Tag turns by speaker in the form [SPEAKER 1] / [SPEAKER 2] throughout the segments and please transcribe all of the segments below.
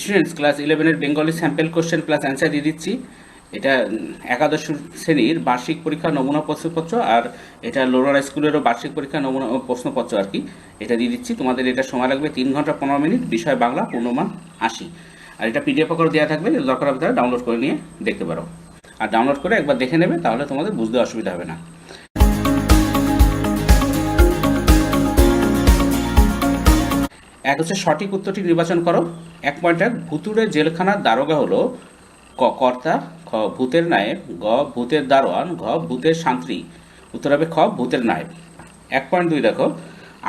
[SPEAKER 1] Students, class 11-এর Bengali sample question plus answer দিয়ে দিচ্ছি। এটা একাদশ শ্রেণীর বার্ষিক পরীক্ষা নমুনা প্রশ্নপত্র, আর এটা লোরার স্কুলেরও বার্ষিক পরীক্ষা নমুনা প্রশ্নপত্র আর কি। এটা দিয়ে দিচ্ছি, তোমাদের এটা সময় লাগবে 3 ঘন্টা 15 মিনিট, বিষয় বাংলা, পূর্ণমান 80। আর এটা পিডিএফ আকারে দেওয়া থাকবে, দরকার হবে তারা ডাউনলোড করে নিয়ে দেখতে পারো। আর ডাউনলোড করে একবার দেখে নেবে, তাহলে তোমাদের বুঝতে অসুবিধা হবে না। এক হচ্ছে সঠিক উত্তরটি নির্বাচন করো। 1.1, ভুতুড়ে জেলখানার দারোগা হলো ক কর্তা, খ ভূতের নায়েব, গ ভূতের দারোয়ান, ঘ ভূতের শান্ত্রী। উত্তর হবে খ ভূতের নায়েব। 1.2 দেখো,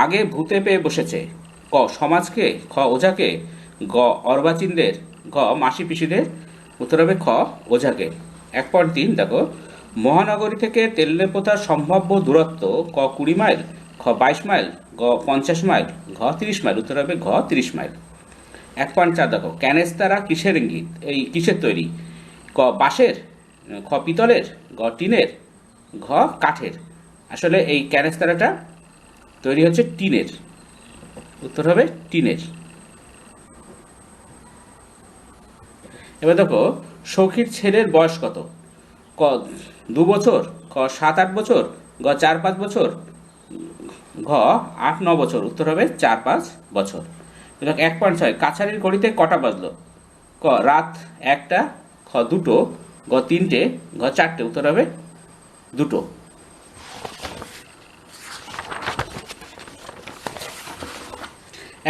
[SPEAKER 1] আগে ভূতে পেয়ে বসেছে। ক সমাজকে, খ ওঝাকে, গ অর্বাচীনদের, ঘ মাসি পিসিদের। উত্তর হবে খ ওঝাকে। 1.3 দেখো, মহানগরী থেকে তেলনেপোতার সম্ভাব্য দূরত্ব ক 20 মাইল, খ 22 মাইল, গ 50 মাইল, ঘ 30 মাইল। উত্তর হবে ঘ 30 মাইল। 1.4 দেখো, ক্যানেস্তারা কিসের ইঙ্গিত, এই কিসের তৈরি? ক বাঁশের, খ পিতলের, গ টিনের, ঘ কাঠের। আসলে এই ক্যানেস্তারাটা তৈরি হচ্ছে টিনের। উত্তর হবে টিনের। এবার দেখো, সখীর ছেলের বয়স কত? ক 2 বছর, খ 7-8 বছর, গ 4-5 বছর, ঘ 8-9 বছর। উত্তর হবে 4-5 বছর। দেখো 1.6, কাছারির ঘড়িতে কটা বাজলো? ক রাত 1টা, খ 2টো, গ 3টে, ঘ 4টে। উত্তর হবে 2টো।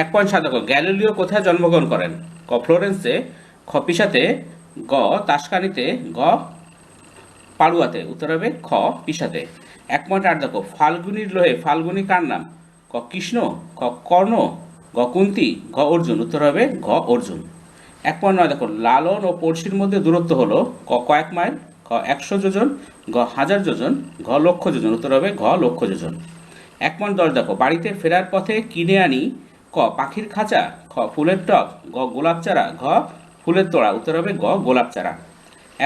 [SPEAKER 1] 1.7 দেখো, গ্যালিলিও কোথায় জন্মগ্রহণ করেন? ক ফ্লোরেন্সে, খ পিসাতে, গ তাসকানিতে, গ পাড়ুয়াতে। উত্তর হবে খ পিসাতে। 1.8 দেখো, ফাল্গুনির লোহে ফাল্গুনি কার নাম? ক কৃষ্ণ, খ কর্ণ, গ কুন্তি, ঘ অর্জুন। উত্তর হবে ঘ অর্জুন। 1.9 দেখো, লালন ও পড়শির মধ্যে দূরত্ব হলো ক কয়েক মাইল, খ 100 যোজন, গ 1000 যোজন, ঘ লক্ষ যোজন। উত্তর হবে ঘ লক্ষ যোজন। 1.10 দেখো, বাড়িতে ফেরার পথে কিনে আনি ক পাখির খাঁচা, খ ফুলের টব, গ গোলাপ চারা, ঘ ফুলের তোড়া। উত্তর হবে গ গোলাপ চারা।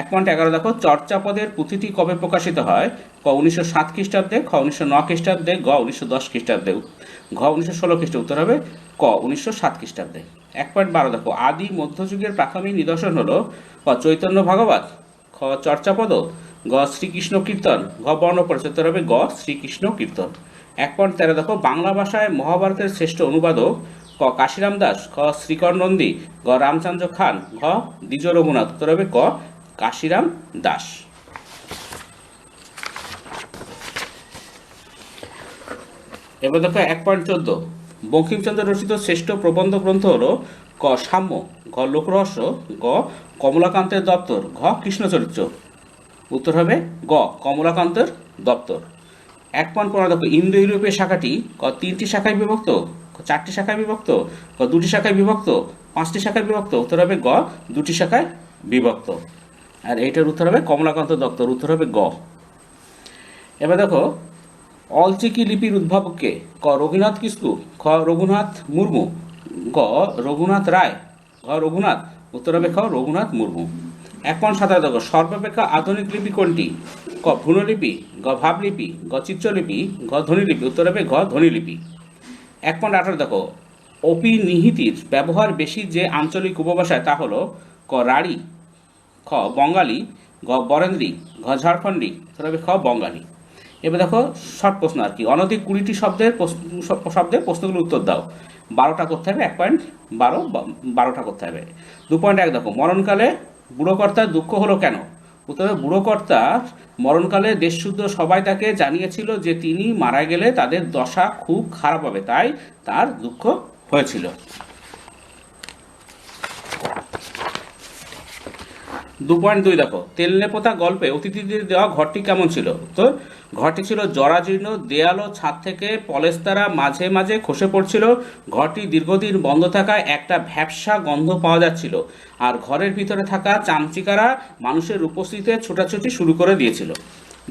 [SPEAKER 1] 1.11 দেখো, চর্যাপদের পুঁথিটি কবে প্রকাশিত হয়? ক 1907 খ্রিস্টাব্দে, খ 1909 খ্রিস্টাব্দে, গ 1910 খ্রিস্টাব্দে, ঘ 1916 খ্রিস্টাব্দে। উত্তর হবে ক 1907 খ্রিস্টাব্দে। 1.12 দেখো, আদি মধ্যযুগের প্রাথমিক নিদর্শন হলো ক চৈতন্য ভাগবত, খ চর্যাপদ, গ শ্রীকৃষ্ণ কীর্তন, ঘ বর্ণপরিচয়। উত্তর হবে গ শ্রীকৃষ্ণ কীর্তন। 1.13 দেখো, বাংলা ভাষায় মহাভারতের শ্রেষ্ঠ অনুবাদক ক কাশিরাম দাস, খ শ্রীকর নন্দী, গ রামচন্দ্র খান, ঘ দ্বিজ রঘুনাথ। উত্তর হবে ক কাশিরাম দাস। এবার দেখো 1.14, বঙ্কিমচন্দ্র রচিত শ্রেষ্ঠ প্রবন্ধ গ্রন্থ হলো ক সাম্য, ঘ লোকরহস্য, গ কমলাকান্তের দপ্তর, ঘ কৃষ্ণচরিত্র। উত্তর হবে গ কমলাকান্তের দপ্তর। 1.15 দেখো, ইন্দো ইউরোপীয় শাখাটি ক 3টি শাখায় বিভক্ত, ক 4টি শাখায় বিভক্ত, ক 2টি শাখায় বিভক্ত, 5টি শাখায় বিভক্ত। উত্তর হবে গ 2টি শাখায় বিভক্ত। আর এইটার উত্তর হবে কমলাকান্ত দপ্তর। উত্তর হবে গ। এবার দেখো, অলচিকি লিপির উদ্ভাবক কে? ক রঘুনাথ কিস্কু, খ রঘুনাথ মুর্মু, গ রঘুনাথ রায়, ঘ রঘুনাথ। উত্তর হবে খ রঘুনাথ মুর্মু। 1.17 দেখো, সর্বাপেক্ষা আধুনিক লিপি কোনটি? ক ভ্রূণলিপি, গ ভাবলিপি, গ চিত্রলিপি, ঘ ধ্বনিলিপি। উত্তর হবে ঘ ধ্বনিলিপি। 1.18 দেখো, অপি নিহিতির ব্যবহার বেশি যে আঞ্চলিক উপভাষায় তা হলো ক রাঢ়ী, খ বঙ্গালী, গ বরেন্দ্রী, ঘ ঝাড়খণ্ডী। উত্তর হবে খ বঙ্গালী। এবার দেখো শর্ট প্রশ্ন আর কি, অনধিক 20টি শব্দে প্রশ্নগুলো উত্তর দাও। 12টা করতে হবে। 1.12 12টা করতে হবে। 2.1 দেখো, মরণকালে বুড়োকর্তার দুঃখ হলো কেন? উত্তর হবে বুড়োকর্তার মরণকালে দেশশুদ্ধ সবাই তাকে জানিয়েছিল যে তিনি মারা গেলে তাদের দশা খুব খারাপ হবে, তাই তার দুঃখ হয়েছিল। 2.2 দেখো, তেলনেপোতা গল্পে অতিথিদের দেওয়া ঘরটি কেমন ছিল? তো ঘরটি ছিল জরাজীর্ণ, দেয়াল ও ছাদ থেকে পলেস্তারা মাঝে মাঝে খসে পড়ছিল। ঘরটি দীর্ঘদিন বন্ধ থাকায় একটা ভ্যাপসা গন্ধ পাওয়া যাচ্ছিল, আর ঘরের ভিতরে থাকা চামচিকারা মানুষের উপস্থিতিতে ছোটাছুটি শুরু করে দিয়েছিল।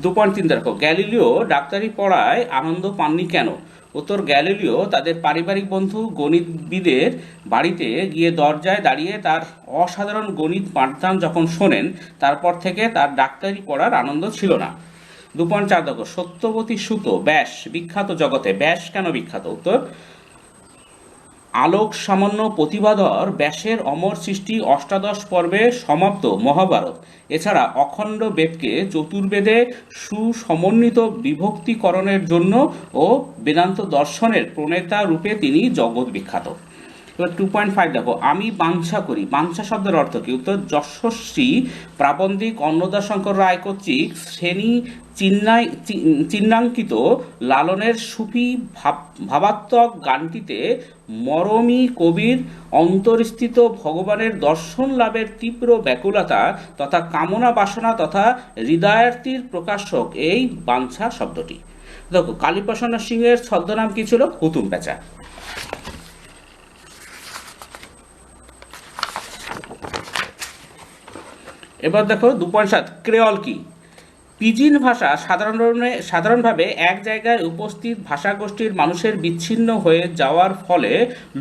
[SPEAKER 1] 2.3 দেখো, গ্যালিলিও ডাক্তারি পড়ায় আনন্দ পাননি কেন? উত্তর, গ্যালিলিও তাদের পারিবারিক বন্ধু গণিতবিদের বাড়িতে গিয়ে দরজায় দাঁড়িয়ে তার অসাধারণ গণিত পাঠদান যখন শোনেন, তারপর থেকে তার ডাক্তারি পড়ার আনন্দ ছিল না। 2.4 দেখো, সত্যবতী সুত ব্যাস বিখ্যাত জগতে। ব্যাস কেন বিখ্যাত? উত্তর, আলোক সামান্য প্রতিভাধর ব্যাসের অমর সৃষ্টি অষ্টাদশ পর্বে সমাপ্ত মহাভারত, এছাড়া অখণ্ড বেদকে চতুর্বেদে সুসমন্বিত বিভক্তিকরণের জন্য ও বেদান্ত দর্শনের প্রণেতা রূপে তিনি জগৎ বিখ্যাত। এবার 2.5 দেখো, আমি বাঞ্ছা করি। বাঞ্ছা শব্দের অর্থ কি? উত্তর, যশস্বী প্রাবন্ধিক অন্নদাশঙ্কর রায় কর্তৃক শ্রেণী চিহ্নাঙ্কিত লালনের সুফি ভাবাত্মক গানটিতে মরমী কবির অন্তরস্থিত ভগবানের দর্শন লাভের তীব্র ব্যাকুলতা তথা কামনা বাসনা তথা হৃদয়ার্থীর প্রকাশক এই বাঞ্ছা শব্দটি। দেখো, কালীপ্রসন্ন সিংহের ছদ্মনাম কি ছিল? হুতুম পেঁচা। এবার দেখো 2.7, ক্রেওল কি? পিজিন ভাষা সাধারণভাবে এক জায়গায় উপস্থিত ভাষাগোষ্ঠীর মানুষের বিচ্ছিন্ন হয়ে যাওয়ার ফলে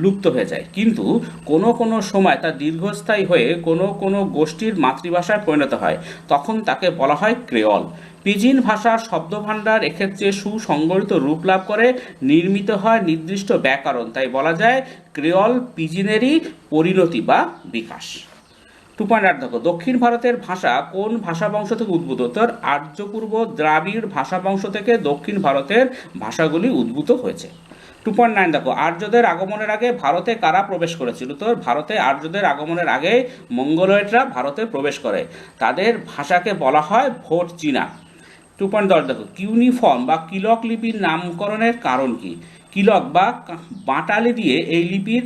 [SPEAKER 1] লুপ্ত হয়ে যায়, কিন্তু কোনো কোনো সময় তা দীর্ঘস্থায়ী হয়ে কোনো কোনো গোষ্ঠীর মাতৃভাষায় পরিণত হয়, তখন তাকে বলা হয় ক্রেওল। পিজিন ভাষার শব্দভাণ্ডার এক্ষেত্রে সুসংগঠিত রূপ লাভ করে নির্মিত হয় নির্দিষ্ট ব্যাকরণ, তাই বলা যায় ক্রেওল পিজিনেরই পরিণতি বা বিকাশ। 2.8 দেখো, দক্ষিণ ভারতের ভাষা কোন ভাষা বংশ থেকে উদ্ভূত? উত্তর, আর্য পূর্ব দ্রাবিড় ভাষা বংশ থেকে দক্ষিণ ভারতের ভাষাগুলি উদ্ভূত হয়েছে। 2.9 দেখো, আর্যদের আগমনের আগে ভারতে কারা প্রবেশ করেছিল? উত্তর, ভারতে আর্যদের আগমনের আগে মঙ্গোলয়েডরা ভারতে প্রবেশ করে, তাদের ভাষাকে বলা হয় ভোট চীনা। 2.10 দেখো, কিউনিফর্ম বা কিলক লিপির নামকরণের কারণ কি? কিলক বা বাটালি দিয়ে এই লিপির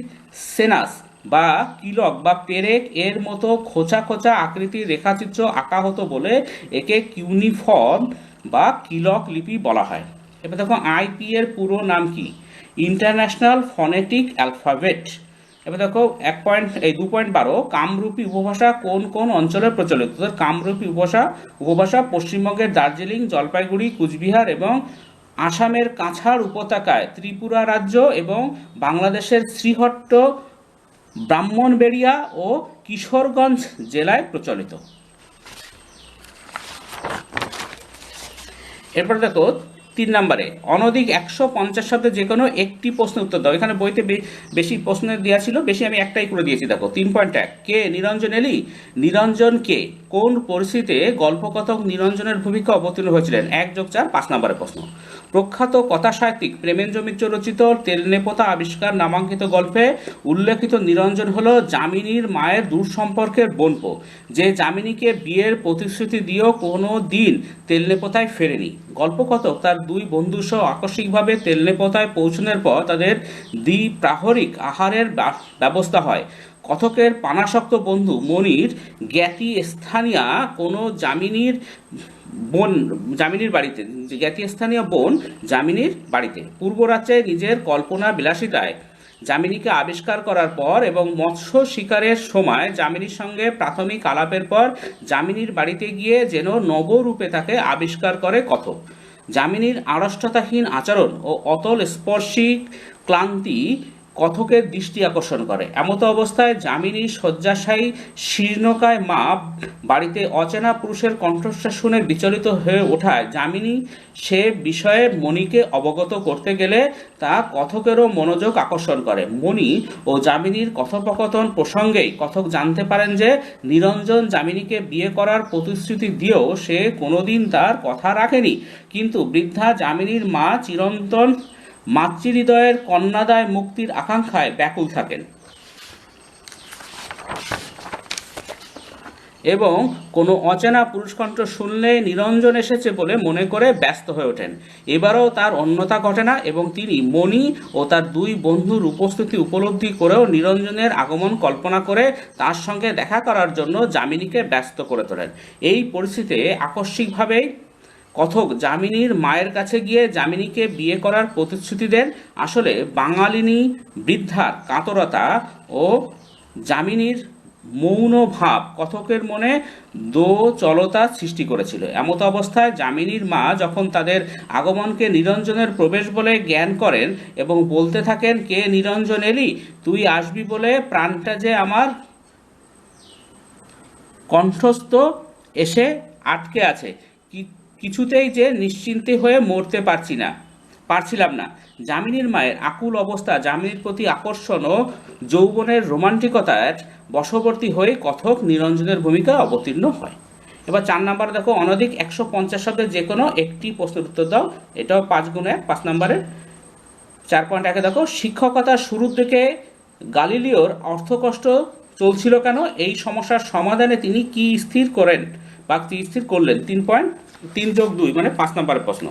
[SPEAKER 1] সেনাস বা কিলক বা পেরেক এর মতো খোঁচা খোঁচা আকৃতির রেখাচিত্র আঁকা হতো বলে একে কিউনিফর্ম বা কিলক লিপি বলা হয়। এবার দেখো, আইপি এর পুরো নাম কি? International phonetic alphabet. এবার দেখো 2.12, কামরূপী উপভাষা কোন কোন অঞ্চলে প্রচলিত? কামরূপী উপভাষা পশ্চিমবঙ্গের দার্জিলিং, জলপাইগুড়ি, কুচবিহার এবং আসামের কাছাড় উপত্যকায়, ত্রিপুরা রাজ্য এবং বাংলাদেশের শ্রীহট্ট, ব্রাহ্মণবেড়িয়া ও কিশোরগঞ্জ জেলায় প্রচলিত। এরপর দেখো 3 নম্বরে, অনধিক 150 শব্দে যে কোনো একটি প্রশ্নের উত্তর দাও। এখানে বইতে বেশি প্রশ্ন দেওয়া ছিল, বেশি আমি একটাই করে দিয়েছি। দেখো 3.1, কে নিরঞ্জন এলি? নিরঞ্জন কে? কোন পরিস্থিতিতে গল্পকথক নিরঞ্জনের ভূমিকা অবতীর্ণ হয়েছিলেন? 1+4, 5 নম্বরের প্রশ্ন। প্রখ্যাত কথা সাহিত্যিক প্রেমেন্দ্র মিত্র রচিত তেলনেপোতা আবিষ্কার নামাঙ্কিত গল্পে উল্লেখিত নিরঞ্জন হল যামিনীর মায়ের দূর সম্পর্কের বোনপো, যে যামিনীকে বিয়ের প্রতিশ্রুতি দিয়েও কোনো দিন তেলনেপোতায় ফেরেনি। গল্পকথক তার 2 বন্ধুসহ আকস্মিকভাবে তেলনেপোতায় পৌঁছানোর পর তাদের দ্বিপ্রাহরিক আহারের ব্যবস্থা হয়। কথকের পানাসক্ত বন্ধু মনির জ্ঞাতি স্থানীয় কোনো যামিনীর বাড়িতে, জ্ঞাতি স্থানীয় বোন যামিনীর বাড়িতে পূর্বরাত্রে নিজের কল্পনা বিলাসিতায় যামিনীকে আবিষ্কার করার পর এবং মৎস্য শিকারের সময় যামিনীর সঙ্গে প্রাথমিক আলাপের পর যামিনীর বাড়িতে গিয়ে যেন নবরূপে তাকে আবিষ্কার করে কথক। যামিনীর আড়ষ্টতাহীন আচরণ ও অতল স্পর্শী ক্লান্তি কথকের দৃষ্টি আকর্ষণ করে। এমতো অবস্থায় যামিনীর শয্যাশায়ী শীর্ণকায় মা বাড়িতে অচেনা পুরুষের কণ্ঠস্বর শুনে বিচলিত হয়ে ওঠায় যামিনী সে বিষয়ে মণিকে অবগত করতে গেলে তা কথকেরও মনোযোগ আকর্ষণ করে। মণি ও যামিনীর কথোপকথন প্রসঙ্গেই কথক জানতে পারেন যে নিরঞ্জন যামিনীকে বিয়ে করার প্রতিশ্রুতি দিয়েও সে কোনোদিন তার কথা রাখেনি, কিন্তু বৃদ্ধা যামিনীর মা চিরন্তন মাতৃহৃদয়ের কন্যাদায় মুক্তির আকাঙ্ক্ষায় ব্যাকুল থাকেন এবং কোনো অচেনা পুরুষকণ্ঠ শুনলে নিরঞ্জন এসেছে বলে মনে করে ব্যস্ত হয়ে ওঠেন। এবারও তার অন্যথা ঘটে না এবং তিনি মণি ও তার 2 বন্ধুর উপস্থিতি উপলব্ধি করেও নিরঞ্জনের আগমন কল্পনা করে তার সঙ্গে দেখা করার জন্য যামিনীকে ব্যস্ত করে তোলেন। এই পরিস্থিতিতে আকস্মিকভাবেই কথক যামিনীর মায়ের কাছে গিয়ে যামিনীকে বিয়ে করার প্রতিশ্রুতি দেন। আসলে বাঙালিনী বৃদ্ধার কাতরতা ও যামিনীর মৌন ভাব কথকের মনে দোচলতা সৃষ্টি করেছিল। এমতো অবস্থায় যামিনীর মা যখন তাদের আগমনকে নিরঞ্জনের প্রবেশ বলে জ্ঞান করেন এবং বলতে থাকেন, কে নিরঞ্জন এলি? তুই আসবি বলে প্রাণটা যে আমার কণ্ঠস্থ এসে আটকে আছে, কিছুতেই যে নিশ্চিন্তে হয়ে মরতে পারছি না। পারছিলাম না। যামিনীর মায়ের আকুল অবস্থা, যামিনীর প্রতি আকর্ষণ ও যৌবনের রোমান্টিকতার বশবর্তী হয়ে কথক নিরঞ্জনের ভূমিকা অবতীর্ণ হয়। এবার 4 নম্বরে দেখো, অনধিক 150 শব্দের যে কোনো একটি প্রশ্নের উত্তর দাও। এটাও 5 × 1, 5 নম্বরের। 4.1 দেখো, শিক্ষকতার শুরুর দিকে গালিলিওর অর্থকষ্ট চলছিল কেন? এই সমস্যার সমাধানে তিনি কি স্থির করেন বা কি স্থির করলেন? 3.3+2 মানে 5 নম্বরের প্রশ্ন।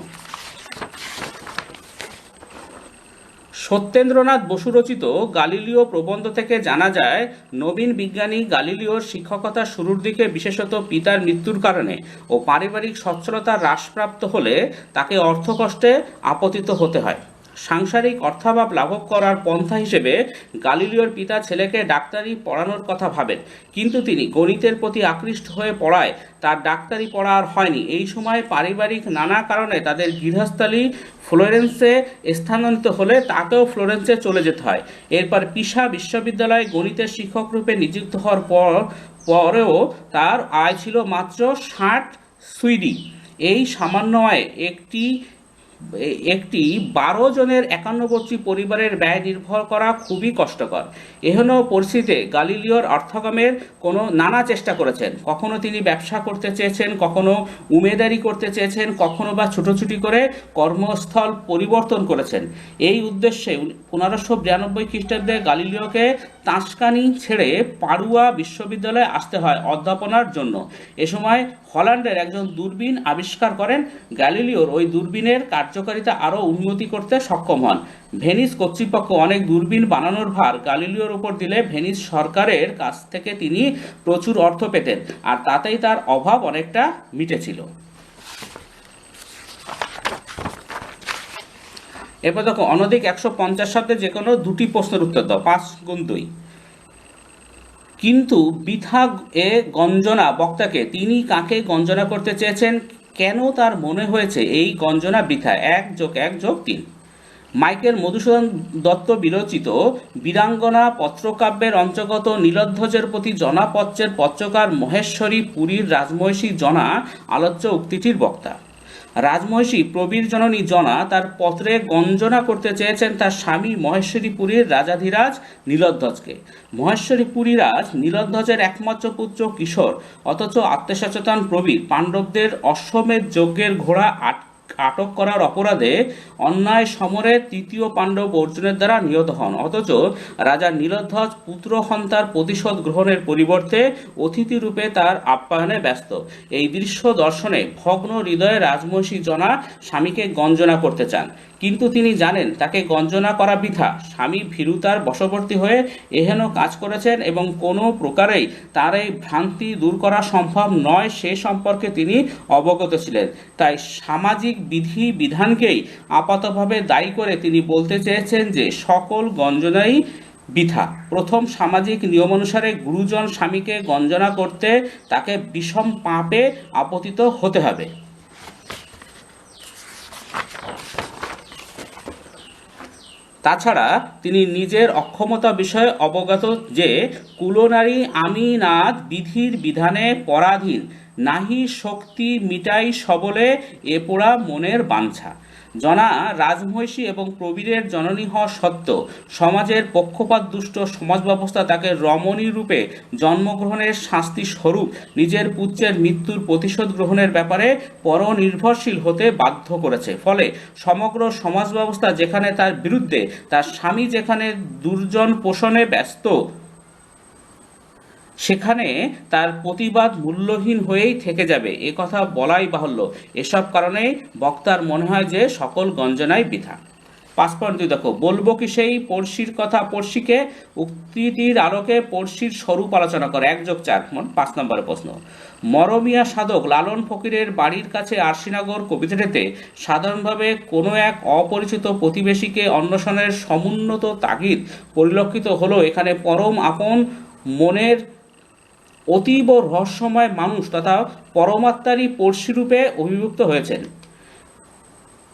[SPEAKER 1] সত্যেন্দ্রনাথ বসু রচিত গালিলিও প্রবন্ধ থেকে জানা যায়, নবীন বিজ্ঞানী গালিলিওর শিক্ষকতার শুরুর দিকে বিশেষত পিতার মৃত্যুর কারণে ও পারিবারিক সচ্ছলতা হ্রাসপ্রাপ্ত হলে তাকে অর্থকষ্টে আপতিত হতে হয়। সাংসারিক অর্থাভাব লাঘব করার পন্থা হিসেবে গালিলিওর পিতা ছেলেকে ডাক্তারি পড়ানোর কথা ভাবেন, কিন্তু তিনি গণিতের প্রতি আকৃষ্ট হয়ে পড়ায় তার ডাক্তারি পড়া আর হয়নি। এই সময় পারিবারিক নানা কারণে তাদের গৃহস্থালী ফ্লোরেন্সে স্থানান্তরিত হলে তাকেও ফ্লোরেন্সে চলে যেতে হয়। এরপর পিসা বিশ্ববিদ্যালয়ে গণিতের শিক্ষক রূপে নিযুক্ত হওয়ার পরেও তার আয় ছিল মাত্র 60 সুইডি। এই সামান্য আয়ে একটি 12 জনের 51বর্ষী পরিবারের ব্যয় নির্ভর করা খুবই কষ্টকর। এহেন পরিস্থিতিতে গালিলিওর অর্থগমের নানা চেষ্টা করেছেন। কখনো তিনি ব্যবসা করতে চেয়েছেন, কখনো উমেদারি করতে চেয়েছেন, কখনো বা ছুটোছুটি করে কর্মস্থল পরিবর্তন করেছেন। এই উদ্দেশ্যে 1592 খ্রিস্টাব্দে গালিলিওকে তাস্কানি ছেড়ে পাড়ুয়া বিশ্ববিদ্যালয়ে আসতে হয় অধ্যাপনার জন্য। এ সময় হল্যান্ডের একজন দূরবীন আবিষ্কার করেন। গ্যালিলিওর ওই দূরবীনের কার্যকারিতা আরও উন্নতি করতে সক্ষম হন। ভেনিস কর্তৃপক্ষ অনেক দূরবীন বানানোর ভার গালিলিওর উপর দিলে ভেনিস সরকারের কাছ থেকে তিনি প্রচুর অর্থ পেতেন, আর তাতেই তার অভাব অনেকটা মিটেছিল। এরপর দেখো, অনধিক 150 শব্দে যে কোনো 2টি প্রশ্নের উত্তর দাও। 5×2। কিন্তু বৃথা এ গঞ্জনা বক্তাকে, তিনি কাকে গঞ্জনা করতে চেয়েছেন? কেন তার মনে হয়েছে এই গঞ্জনা বৃথা? 1+1+3। মাইকেল মধুসূদন দত্ত বিরচিত বীরাঙ্গনা পত্রকাব্যের অন্তর্গত নীলধ্বজের প্রতি জনাপত্রের পত্রকার মহেশ্বরী পুরীর রাজমহিষী জনা আলোচ্য উক্তিটির বক্তা। রাজমহিষী প্রবীর জননী জনা তার পত্রে গঞ্জনা করতে চেয়েছেন তার স্বামী মহেশ্বরীপুরীর রাজাধিরাজ নীলধ্বজকে। মহেশ্বরীপুরীরাজ নীলধ্বজের একমাত্র পুত্র কিশোর, অথচ আত্মসচেতন প্রবীর পাণ্ডবদের অশ্বমেধ যজ্ঞের ঘোড়া আটক করার অপরাধে অন্যায় সমরে তৃতীয় পাণ্ডব অর্জুনের দ্বারা নিহত হন। অথচ রাজা নীলধ্বজ পুত্র হন্তার প্রতিশোধ গ্রহণের পরিবর্তে অতিথি রূপে তার আপ্যায়নে ব্যস্ত। এই দৃশ্য দর্শনে ভগ্ন হৃদয়ে রাজমহিষী জনা স্বামীকে গঞ্জনা করতে চান, কিন্তু তিনি জানেন তাকে গঞ্জনা করা বৃথা। স্বামী ভীরুতার বশবর্তী হয়ে এহেন কাজ করেছেন এবং কোনো প্রকারেই তার এই ভ্রান্তি দূর করা সম্ভব নয় সে সম্পর্কে তিনি অবগত ছিলেন। তাই সামাজিক বিধি বিধানকেই আপাতভাবে দায়ী করে তিনি বলতে চেয়েছেন যে সকল গঞ্জনাই বৃথা। প্রথম সামাজিক নিয়মানুসারে গুরুজন স্বামীকে গঞ্জনা করতে তাকে বিষম পাপে আপতিত হতে হবে। তাছাড়া তিনি নিজের অক্ষমতা বিষয়ে অবগত যে কুলনারী আমি নাথ বিধির বিধানে পরাধীন, নাহি শক্তি মিটাই সবলে এ পোড়া মনের বাঞ্ছা। জনা রাজমহিষী এবং প্রবীরের জননী হওয়া সত্ত্বেও সমাজের পক্ষপাত দুষ্ট সমাজ ব্যবস্থা তাকে রমণী রূপে জন্মগ্রহণের শাস্তি স্বরূপ নিজের পুত্রের মৃত্যুর প্রতিশোধ গ্রহণের ব্যাপারে পরনির্ভরশীল হতে বাধ্য করেছে। ফলে সমগ্র সমাজ ব্যবস্থা যেখানে তার বিরুদ্ধে, তার স্বামী যেখানে দুর্জন পোষণে ব্যস্ত, সেখানে তার প্রতিবাদ মূল্যহীন হয়েই থেকে যাবে, এ কথা বলাই বাহুল্য। এসব কারণে বক্তার মনে হয় যে সকল গঞ্জনাই বৃথা। 5.2 দেখো, বলবো কি সেই পড়শির কথা পড়শিকে? উক্তিটির আলোকে পড়শির স্বরূপ আলোচনা করে। 1+4 5 নম্বরের প্রশ্ন। মরমিয়া সাধক লালন ফকিরের বাড়ির কাছে আরশিনগর কবিতাটিতে সাধারণভাবে কোনো এক অপরিচিত প্রতিবেশীকে অন্বেষণের সমুন্নত তাগিদ পরিলক্ষিত হলেও এখানে পরম আপন মনের অতীব রহস্যময় মানুষ তথা পরমাত্মারই পড়শিরূপে অভিভুক্ত হয়েছেন।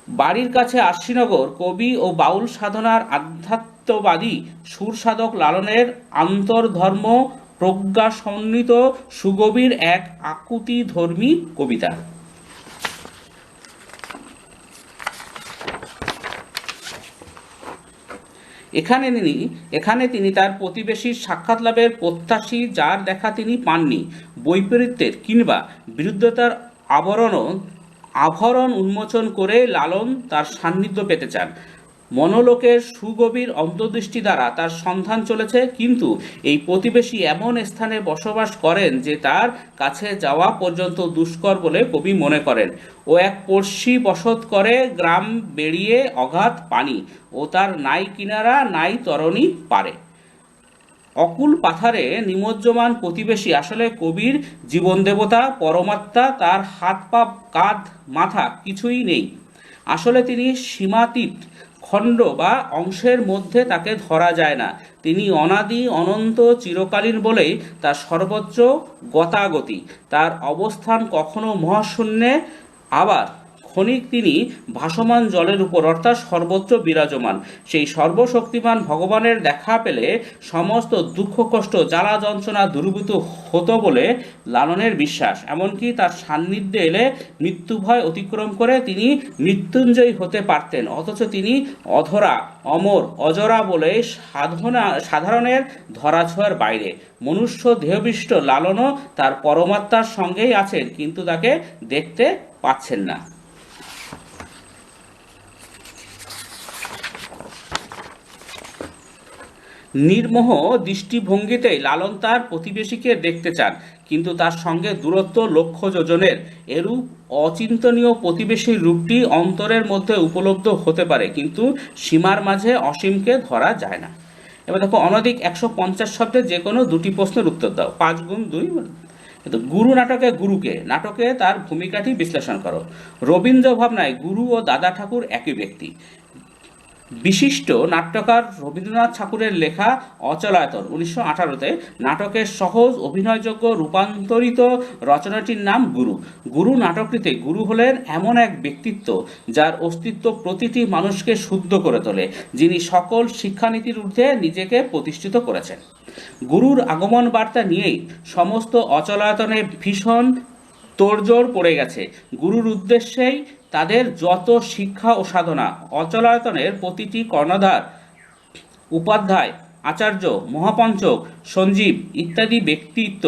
[SPEAKER 1] বাড়ির কাছে আরশিনগর কবি ও বাউল সাধনার আধ্যাত্মবাদী সুর সাধক লালনের আন্তর্ধর্ম প্রজ্ঞা সমন্বিত সুগভীর এক আকুতিধর্মী কবিতা। এখানে তিনি তার প্রতিবেশীর সাক্ষাৎ লাভের প্রত্যাশী, যার দেখা তিনি পাননি। বৈপরীত্যের কিংবা বিরুদ্ধতার আভরণ উন্মোচন করে লালন তার সান্নিধ্য পেতে চান। মনোলোকের সুগভীর অন্তর্দৃষ্টি দ্বারা তার সন্ধান চলেছে, কিন্তু এই প্রতিবেশী এমন স্থানে বসবাস করেন যে তার কাছে যাওয়া পর্যন্ত দুষ্কর বলে কবি মনে করেন। ও এক পড়শি বসত করে গ্রাম বেরিয়ে অগাধ পানি, ও তার নাই কিনারা নাই তরণী পারে। অকুল পাথারে নিমজ্জমান প্রতিবেশী আসলে কবির জীবন দেবতা, পরমাত্মা। তার হাত পা কাঁধ মাথা কিছুই নেই। আসলে তিনি সীমাতীত, খণ্ড বা অংশের মধ্যে তাকে ধরা যায় না। তিনি অনাদি অনন্ত চিরকালীন বলেই তার সর্বোচ্চ গতাগতি। তার অবস্থান কখনো মহাশূন্যে, আবার ক্ষণিক তিনি ভাসমান জলের উপর, অর্থাৎ সর্বত্র বিরাজমান। সেই সর্বশক্তিমান ভগবানের দেখা পেলে সমস্ত দুঃখ কষ্ট জ্বালা যন্ত্রণা দূরীভূত হতো বলে লালনের বিশ্বাস। এমনকি তার সান্নিধ্যে এলে মৃত্যু ভয় অতিক্রম করে তিনি মৃত্যুঞ্জয়ী হতে পারতেন। অথচ তিনি অধরা, অমর, অজরা বলে সাধারণের ধরাছোঁয়ার বাইরে। মনুষ্য দেহবিষ্ট লালনও তার পরমাত্মার সঙ্গেই আছেন, কিন্তু তাকে দেখতে পাচ্ছেন না। নির্মোহ দৃষ্টিভঙ্গিতেই লালন তার প্রতিবেশীকে দেখতে চান, কিন্তু তার সঙ্গে দূরত্ব লক্ষ যোজনের। এরূপ অচিন্তনীয় প্রতিবেশীর রূপটি অন্তরের মধ্যে উপলব্ধ হতে পারে, কিন্তু সীমার মাঝে অসীমকে ধরা যায় না। এবার দেখো, অনধিক 150 শব্দে যে কোনো দুটি প্রশ্নের উত্তর দাও। 5 গুণ 2। গুরু নাটকে গুরুকে, নাটকে তার ভূমিকাটি বিশ্লেষণ করো। রবীন্দ্র ভাবনায় গুরু ও দাদা ঠাকুর একই ব্যক্তি। বিশিষ্ট নাট্যকার রবীন্দ্রনাথ ঠাকুরের লেখা অচলায়তন 1918-তে নাটকের সহজ অভিনয়যোগ্য রূপান্তরিত রচনাটির নাম গুরু। গুরু নাটকটিতে গুরু হলেন এমন এক ব্যক্তিত্ব যার অস্তিত্ব প্রতিটি মানুষকে শুদ্ধ করে তোলে, যিনি সকল শিক্ষানীতির ঊর্ধ্বে নিজেকে প্রতিষ্ঠিত করেছেন। গুরুর আগমন বার্তা নিয়েই সমস্ত অচলায়তনে ভীষণ তোড়জোড় পড়ে গেছে। গুরুর উদ্দেশ্যেই তাদের যত শিক্ষা ও সাধনা। অচলায়তনের প্রতিটি কর্ণধার, উপাধ্যায়, আচার্য, মহাপঞ্চক, সঞ্জীব ইত্যাদি ব্যক্তিত্ব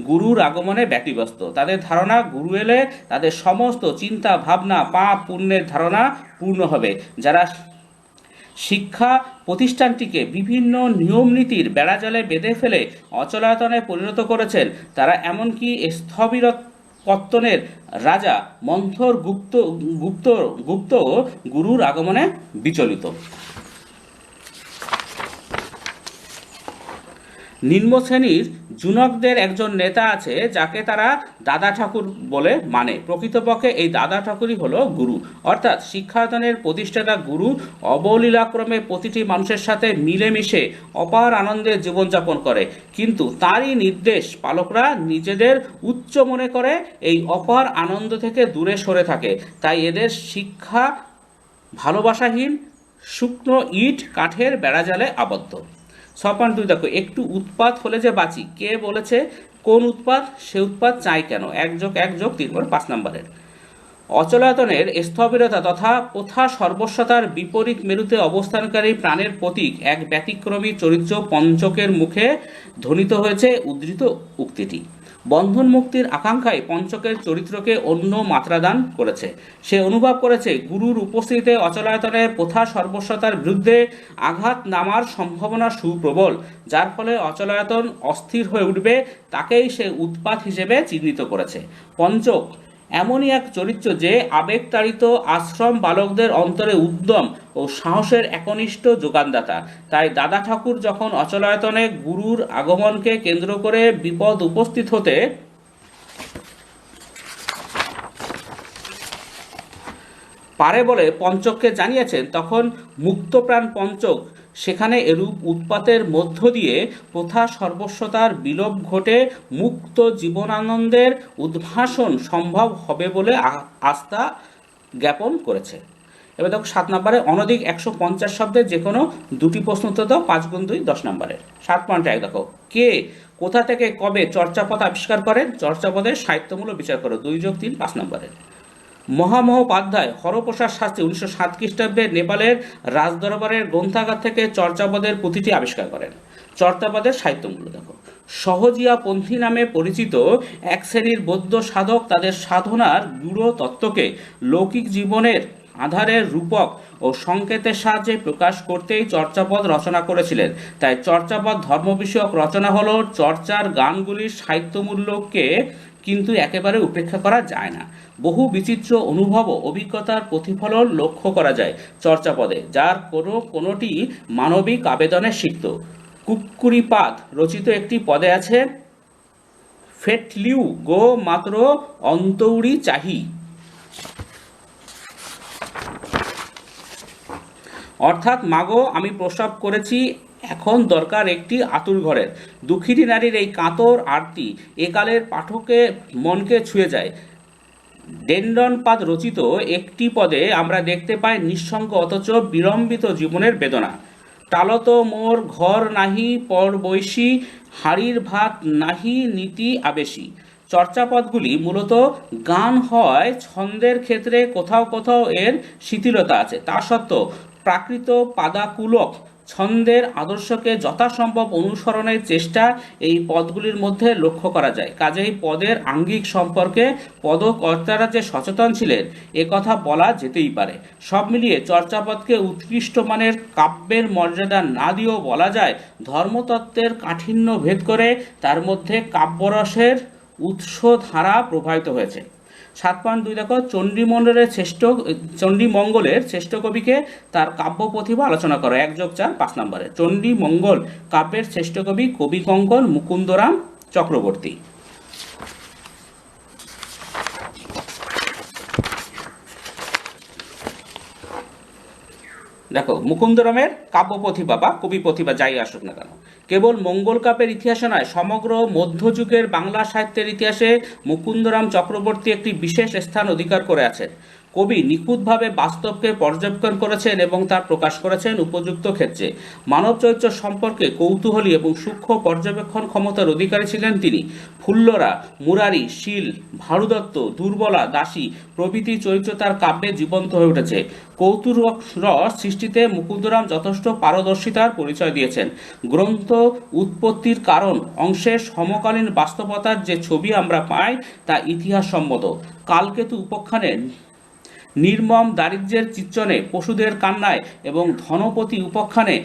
[SPEAKER 1] গুরুর আগমনে ব্যতিব্যস্ত। তাদের ধারণা, গুরু এলে তাদের সমস্ত চিন্তা ভাবনা, পাপ পুণ্যের ধারণা পূর্ণ হবে। যারা শিক্ষা প্রতিষ্ঠানটিকে বিভিন্ন নিয়মনীতির বেড়াজালে বেঁধে ফেলে অচলায়তনে পরিণত করেছেন, তারা এমনকি স্থবির পত্তনের রাজা মন্থর গুপ্ত গুরুর আগমনে বিচলিত। নিম্ন শ্রেণীর জুনকদের একজন নেতা আছে যাকে তারা দাদা ঠাকুর বলে মানে। প্রকৃতপক্ষে এই দাদা ঠাকুরই হলো গুরু, অর্থাৎ শিক্ষায়তনের প্রতিষ্ঠাতা গুরু অবলীলাক্রমে প্রতিটি মানুষের সাথে মিলেমিশে অপার আনন্দে জীবনযাপন করে, কিন্তু তারই নির্দেশ পালকরা নিজেদের উচ্চ মনে করে এই অপার আনন্দ থেকে দূরে সরে থাকে। তাই এদের শিক্ষা ভালোবাসাহীন, শুকনো ইট কাঠের বেড়াজালে আবদ্ধ। 6.2 দেখো, একটু উৎপাত হলে যে বাঁচি, কে বলেছে? কোন উৎপাত? সে উৎপাত চাই কেন? 1+1+3 5 নম্বরের। অচলায়তনের স্থবিরতা তথা প্রথা সর্বস্বতার বিপরীত মেরুতে অবস্থানকারী প্রাণের প্রতীক এক ব্যতিক্রমী চরিত্র পঞ্চকের মুখে ধ্বনিত হয়েছে উদ্ধৃত উক্তিটি। বন্ধন মুক্তির আকাঙ্ক্ষায় পঞ্চকের চরিত্রকে অন্য মাত্রাদান করেছে। সে অনুভব করেছে গুরুর উপস্থিতিতে অচলায়তনের প্রথা সর্বস্বতার বিরুদ্ধে আঘাত নামার সম্ভাবনা সুপ্রবল, যার ফলে অচলায়তন অস্থির হয়ে উঠবে। তাকেই সে উৎপাত হিসেবে চিহ্নিত করেছে। পঞ্চক এমনই এক চরিত্র যে আবেগতাড়িত আশ্রম বালকদের অন্তরে উদ্যম ও সাহসের একনিষ্ঠ যোগানদাতা। তাই দাদা ঠাকুর যখন অচলায়তনে গুরুর আগমনকে কেন্দ্র করে বিপদ উপস্থিত হতে পারে বলে পঞ্চককে জানিয়েছেন, তখন মুক্তপ্রাণ পঞ্চক সেখানে এরূপ উৎপাতের মধ্য দিয়ে প্রথা সর্বস্বতার বিলোপ ঘটে মুক্ত জীবনানন্দের উদ্ভাসন সম্ভব হবে বলে আস্থা জ্ঞাপন করেছে। এবার দেখো 7 নম্বরে, অনধিক 150 শব্দের যে কোনো দুটি প্রশ্ন উত্তর দাও। 5×2 10 নম্বরের। 7.1 দেখো, কে কোথা থেকে কবে চর্যাপদ আবিষ্কার করেন? চর্যাপদের সাহিত্যমূল্য বিচার করো। 2+3 5 নম্বরের। মহামহোপাধ্যায় হরপ্রসাদ শাস্ত্রী 1907 খ্রিস্টাব্দে নেপালের রাজদরবারের গ্রন্থাগার থেকে চর্যাপদের পুঁথিটি আবিষ্কার করেন। চর্যাপদের সাহিত্যমূল্য দেখো। সহজিয়া পন্থী নামে পরিচিত এক শ্রেণীর বৌদ্ধ সাধক তাদের সাধনার গূঢ় তত্ত্বকে লৌকিক জীবনের আধারের রূপক ও সংকেতের সাহায্যে প্রকাশ করতেই চর্যাপদ রচনা করেছিলেন। তাই চর্যাপদ ধর্ম বিষয়ক রচনা হলো, চর্চার গানগুলির সাহিত্যমূল্যকে কিন্তু একেবারে উপেক্ষা করা যায় না। বহু বিচিত্র অনুভব ও অভিজ্ঞতার প্রতিফলন লক্ষ্য করা যায় চর্যাপদে, যার কোনোটি মানবিক আবেদনে সিক্ত। কুক্কুরিপাদ রচিত একটি পদে আছে, ফেটলিউ গো মাত্র অন্তৌড়ি চাহি, অর্থাৎ মাগো আমি প্রসব করেছি, এখন দরকার একটি আতুর ঘরের। দুঃখিনী নারীর এই কাতর আরতি একালের পাঠকের মনকে ছুঁয়ে যায়। ডেন্ডনপাদ রচিত একটি পদে আমরা দেখতে পাই নিঃসঙ্গ অথচ বিলম্বিত জীবনের বেদনা। টালত মোর ঘর নাহি পর বৈশী, হাড়ির ভাত নাহি নীতি আবেশী। চর্যাপদগুলি মূলত গান হয়, ছন্দের ক্ষেত্রে কোথাও কোথাও এর শিথিলতা আছে। তা সত্ত্বেও প্রাকৃত পাদাকুলক ছন্দের আদর্শকে যথাসম্ভব অনুসরণের চেষ্টা এই পদগুলির মধ্যে লক্ষ্য করা যায়। কাজেই পদের আঙ্গিক সম্পর্কে পদকর্তারা যে সচেতন ছিলেন এ কথা বলা যেতেই পারে। সব মিলিয়ে চর্যাপদকে উৎকৃষ্ট মানের কাব্যের মর্যাদা না দিয়েও বলা যায় ধর্মতত্ত্বের কাঠিন্য ভেদ করে তার মধ্যে কাব্যরসের উৎসধারা প্রবাহিত হয়েছে। 7.2 দেখো, চণ্ডীমঙ্গলের শ্রেষ্ঠ কবিকে তার কাব্য প্রতিভা আলোচনা করো। 1+4 5 নম্বরে। চণ্ডীমঙ্গল কাব্যের শ্রেষ্ঠ কবি কবিকঙ্কন মুকুন্দরাম চক্রবর্তী। দেখো, মুকুন্দরামের কাব্য প্রতিভা বা কবি প্রতিভা যাই আসুক না কেন, কেবল মঙ্গল কাব্যের ইতিহাসে নয়, সমগ্র মধ্যযুগের বাংলা সাহিত্যের ইতিহাসে মুকুন্দরাম চক্রবর্তী একটি বিশেষ স্থান অধিকার করে আছেন। কবি নিখুঁতভাবে বাস্তবকে পর্যবেক্ষণ করেছেন এবং তা প্রকাশ করেছেন উপযুক্ত ক্ষেত্রে। মানব চরিত্র সম্পর্কে কৌতূহলী এবং সূক্ষ্ম পর্যবেক্ষণ ক্ষমতার অধিকারী ছিলেন তিনি। ফুল্লরা, মুরারি, শীল, ভারুদত্ত, দুর্বলা, দাসী প্রভৃতি চরিত্র তার কাব্যে জীবন্ত হয়ে উঠেছে। কৌতুক রস সৃষ্টিতে মুকুন্দরাম যথেষ্ট পারদর্শিতার পরিচয় দিয়েছেন। গ্রন্থ উৎপত্তির কারণ অংশের সমকালীন বাস্তবতার যে ছবি আমরা পাই তা ইতিহাসসম্মত। কালকেতু উপাখ্যানে নির্মম দারিদ্র্যের চিত্রণে, পশুদের কান্নায় এবং ধনপতি উপাখ্যানে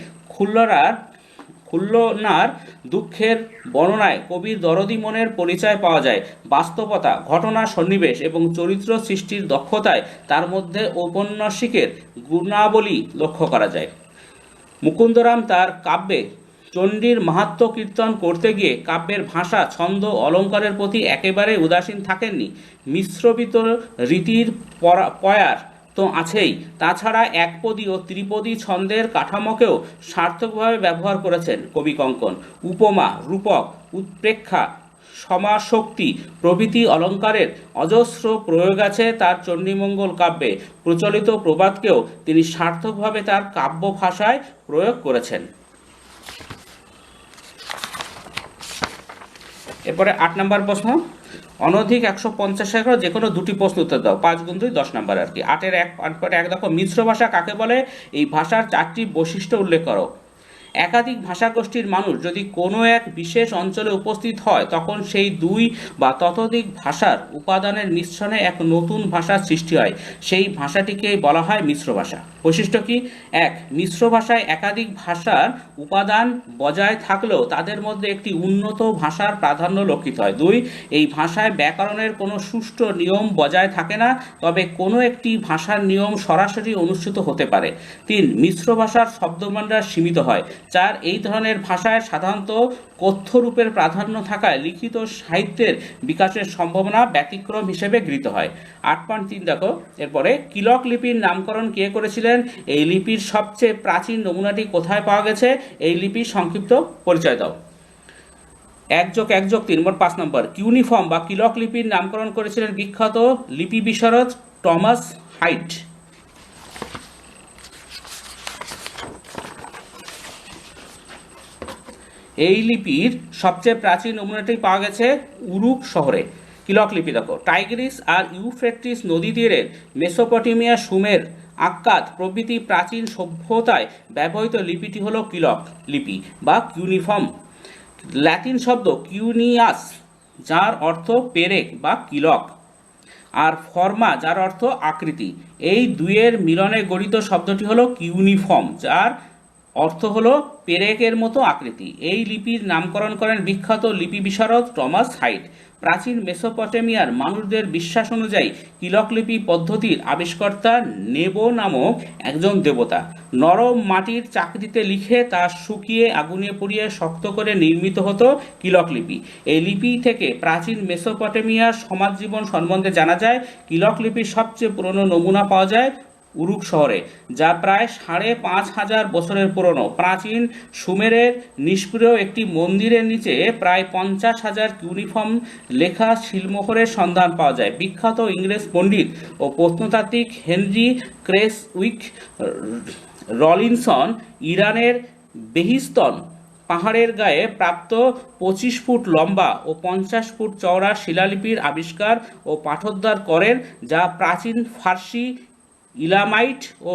[SPEAKER 1] খুলনার দুঃখের বর্ণনায় কবির দরদী মনের পরিচয় পাওয়া যায়। বাস্তবতা, ঘটনা, সন্নিবেশ এবং চরিত্র সৃষ্টির দক্ষতায় তার মধ্যে ঔপন্যাসিকের গুণাবলী লক্ষ্য করা যায়। মুকুন্দরাম তার কাব্যে চণ্ডীর মাহাত্ম্য কীর্তন করতে গিয়ে কাব্যের ভাষা, ছন্দ, অলঙ্কারের প্রতি একেবারে উদাসীন থাকেননি। মিশ্রবিত রীতির পয়ার তো আছেই, তাছাড়া একপদী ও ত্রিপদী ছন্দের কাঠামোকেও সার্থকভাবে ব্যবহার করেছেন কবিকঙ্কন। উপমা, রূপক, উৎপ্রেক্ষা, সমাশক্তি প্রভৃতি অলঙ্কারের অজস্র প্রয়োগ আছে তার চণ্ডীমঙ্গল কাব্যে। প্রচলিত প্রবাদকেও তিনি সার্থকভাবে তার কাব্য ভাষায় প্রয়োগ করেছেন। এরপরে 8 নম্বর প্রশ্ন, অনধিক 150 যে কোনো দুটি প্রশ্ন উত্তর দাও। 5×2 10 নম্বর আর কি। 8-এর 1 দেখো, মিশ্র ভাষা কাকে বলে? এই ভাষার 4টি বৈশিষ্ট্য উল্লেখ করো। একাধিক ভাষাগোষ্ঠীর মানুষ যদি কোনো এক বিশেষ অঞ্চলে উপস্থিত হয় তখন সেই 2 বা ততোধিক ভাষার উপাদানের মিশ্রণে এক নতুন ভাষার সৃষ্টি হয়। সেই ভাষাটিকেই বলা হয় মিশ্র ভাষা। বৈশিষ্ট্য কি? 1, মিশ্র ভাষায় একাধিক ভাষার উপাদান বজায় থাকলেও তাদের মধ্যে একটি উন্নত ভাষার প্রাধান্য লক্ষিত হয়। 2, এই ভাষায় ব্যাকরণের কোনো সুষ্ঠু নিয়ম বজায় থাকে না, তবে কোনো একটি ভাষার নিয়ম সরাসরি অনুসৃত হতে পারে। 3, মিশ্র ভাষার শব্দভাণ্ডার সীমিত হয়। 4, এই ধরনের ভাষায় সাধারণত কথ্য রূপের প্রাধান্য থাকায় লিখিত সাহিত্যের বিকাশের সম্ভাবনা ব্যতিক্রম হিসেবে গৃহীত হয়। 8.3 দেখো, এরপরে কিলক লিপির নামকরণ কে করেছিলেন? এই লিপির সবচেয়ে প্রাচীন নমুনাটি কোথায় পাওয়া গেছে? এই লিপির সংক্ষিপ্ত পরিচয় দাও। 1+1+3 মোট 5 নম্বর। কিউনিফর্ম বা কিলক লিপির নামকরণ করেছিলেন বিখ্যাত লিপি বিশারদ টমাস হাইট। এই লিপির সবচেয়ে প্রাচীন নমুনাটি পাওয়া গেছে উরুক শহরে। কিলক লিপি দেখো, টাইগ্রিস আর ইউফ্রেটিস নদী তীরের মেসোপটেমিয়া, সুমের, আক্কাদ প্রভৃতি প্রাচীন সভ্যতায় ব্যবহৃত লিপিটি হলো কিলক লিপি বা কিউনিফর্ম। ল্যাটিন শব্দ কিউনিয়াস, যার অর্থ পেরেক বা কিলক, আর ফর্মা, যার অর্থ আকৃতি। এই দুইয়ের মিলনে গঠিত শব্দটি হলো কিউনিফর্ম, যার অর্থ হলো পেরেকের মতো আকৃতি। এই লিপির নামকরণ করেন বিখ্যাত লিপি বিশারদ টমাস হাইট। প্রাচীন মেসোপটেমিয়ার মানুষদের বিশ্বাস অনুযায়ী কিলক লিপি পদ্ধতির আবিষ্কর্তা নেবো নামক একজন দেবতা নরম মাটির চাকতিতে লিখে তা শুকিয়ে আগুনে পুড়িয়ে শক্ত করে নির্মিত হতো কিলক লিপি। এই লিপি থেকে প্রাচীন মেসোপটেমিয়ার সমাজ জীবন সম্বন্ধে জানা যায়। কিলক লিপির সবচেয়ে পুরনো নমুনা পাওয়া যায় উরুক শহরে, যা প্রায় ৫,৫০০ বছরের পুরনো। প্রাচীন সুমেরের নিষ্ক্রিয় একটি মন্দিরের নিচে প্রায় ৫০,০০০ কিউনিফর্ম লেখা শিলমোহরের সন্ধান পাওয়া যায়। বিখ্যাত ইংরেজ পণ্ডিত ও প্রত্নতাত্ত্বিক হেনরি ক্রেসউইক রলিনসন ইরানের বেহিস্তন পাহাড়ের গায়ে প্রাপ্ত ২৫ ফুট লম্বা ও ৫০ ফুট চওড়া শিলালিপির আবিষ্কার ও পাঠোদ্ধার করেন, যা প্রাচীন ফার্সি, ইলামাইট ও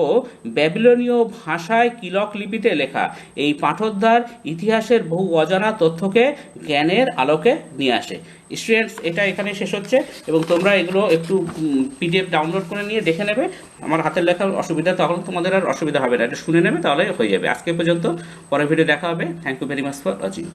[SPEAKER 1] ব্যাবিলনীয় ভাষায় কিলক লিপিতে লেখা। এই পাঠোদ্ধার ইতিহাসের বহু অজানা তথ্যকে জ্ঞানের আলোকে নিয়ে আসে। স্টুডেন্টস, এটা এখানে শেষ হচ্ছে এবং তোমরা এগুলো একটু পিডিএফ ডাউনলোড করে নিয়ে দেখে নেবে। আমার হাতের লেখার অসুবিধা, তখন তোমাদের আর অসুবিধা হবে না, এটা শুনে নেবে, তাহলে হয়ে যাবে। আজকে পর্যন্ত, পরের ভিডিও দেখা হবে। Thank you very much for watching.